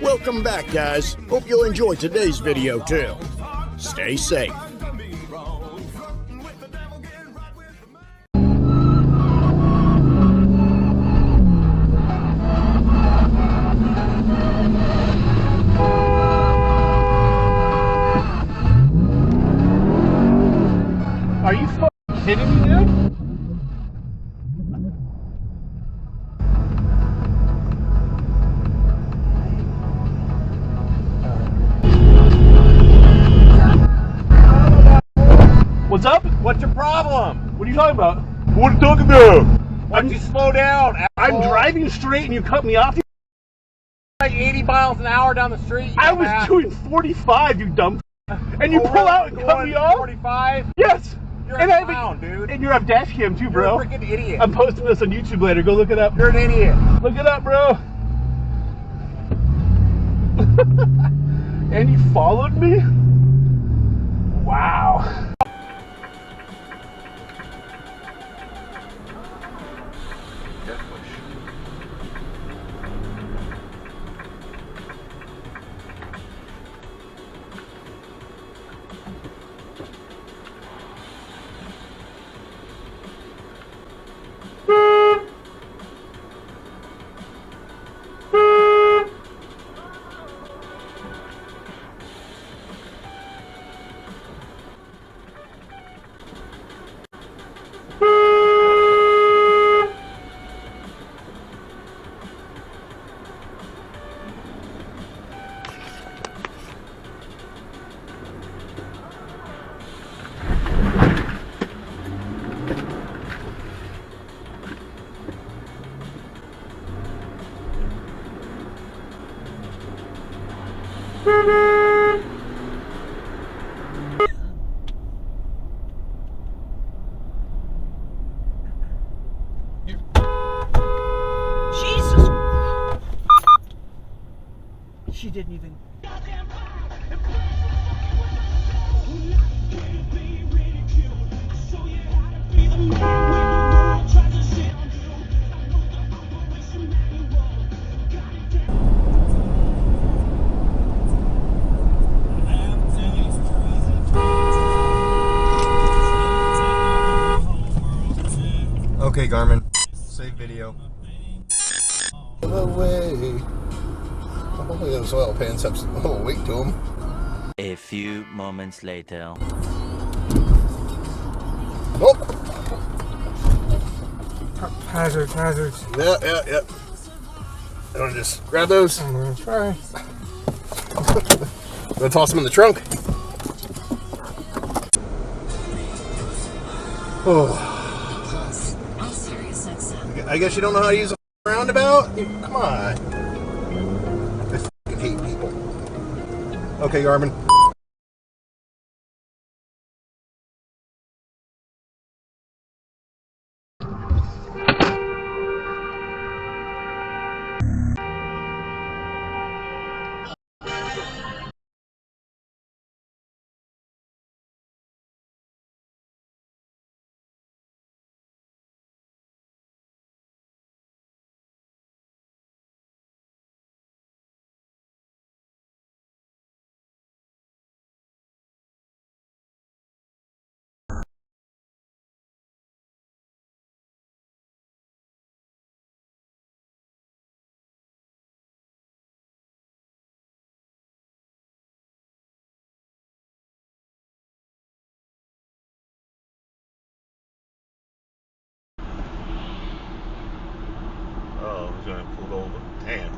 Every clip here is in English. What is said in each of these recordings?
Welcome back, guys. Hope you'll enjoy today's video too. Stay safe. Are you fucking kidding me, dude? What's up? What's your problem? What are you talking about? What are you talking about? Why don't you slow down, I'm asshole? driving straight and you cut me off. Like 80 miles an hour down the street. I was doing 45, you dumb. And you pull out and cut me off? 45? Yes. You're and a clown, dude. And you're on Dashcam too, bro. You're a freaking idiot. I'm posting this on YouTube later. Go look it up. You're an idiot. Look it up, bro. And you followed me? Wow. Jesus! She didn't even. Okay, Garmin. Save video. Away. Hopefully those oil pans have a little weight to them. A few moments later. Oh! Hazards. Yeah. You want to just grab those? I'm gonna try. Gonna toss them in the trunk. Oh. I guess you don't know how to use a roundabout? Come on. I fucking hate people. Okay, Garmin. Oh, he's gonna pull over. Damn.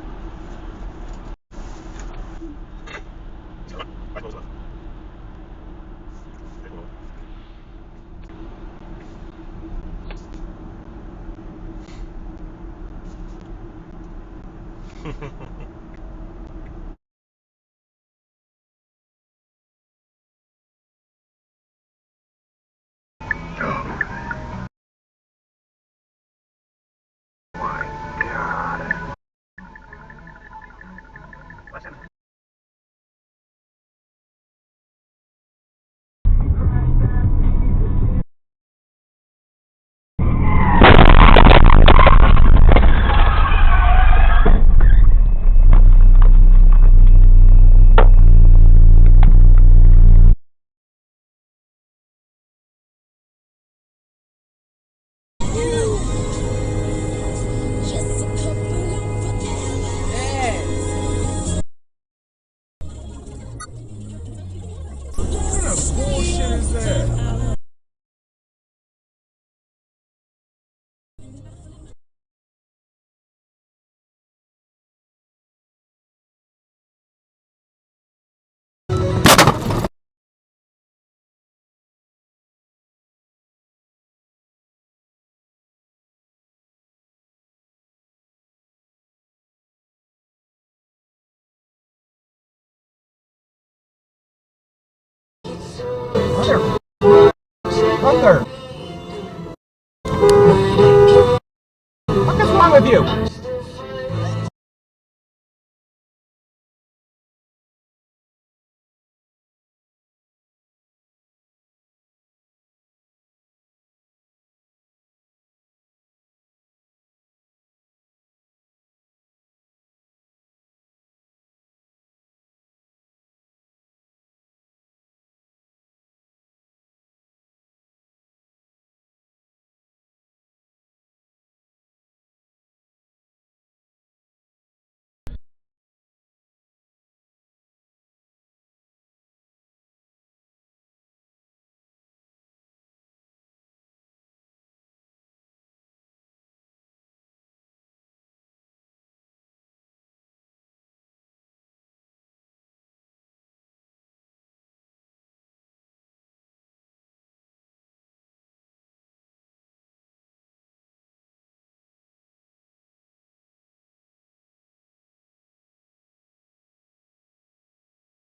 there. Right there. What is wrong with you?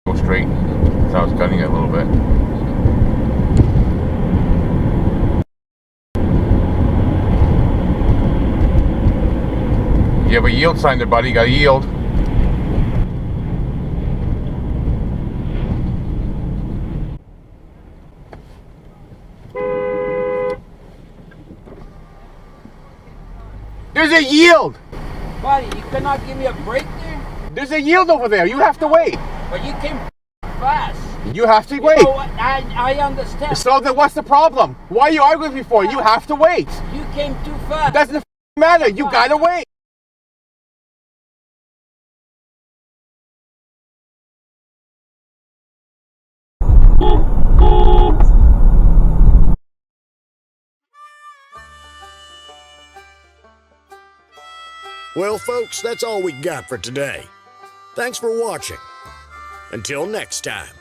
Go straight. So I was cutting it a little bit. You have a yield sign there, buddy. You gotta yield. There's a yield! Buddy, you cannot give me a break there? There's a yield over there. You have to wait. But you came fast. You have to You wait. know what? I understand. So then what's the problem? Why are you arguing with me for? You have to wait. You came too fast. It doesn't matter. You gotta wait. Well, folks, that's all we got for today. Thanks for watching. Until next time.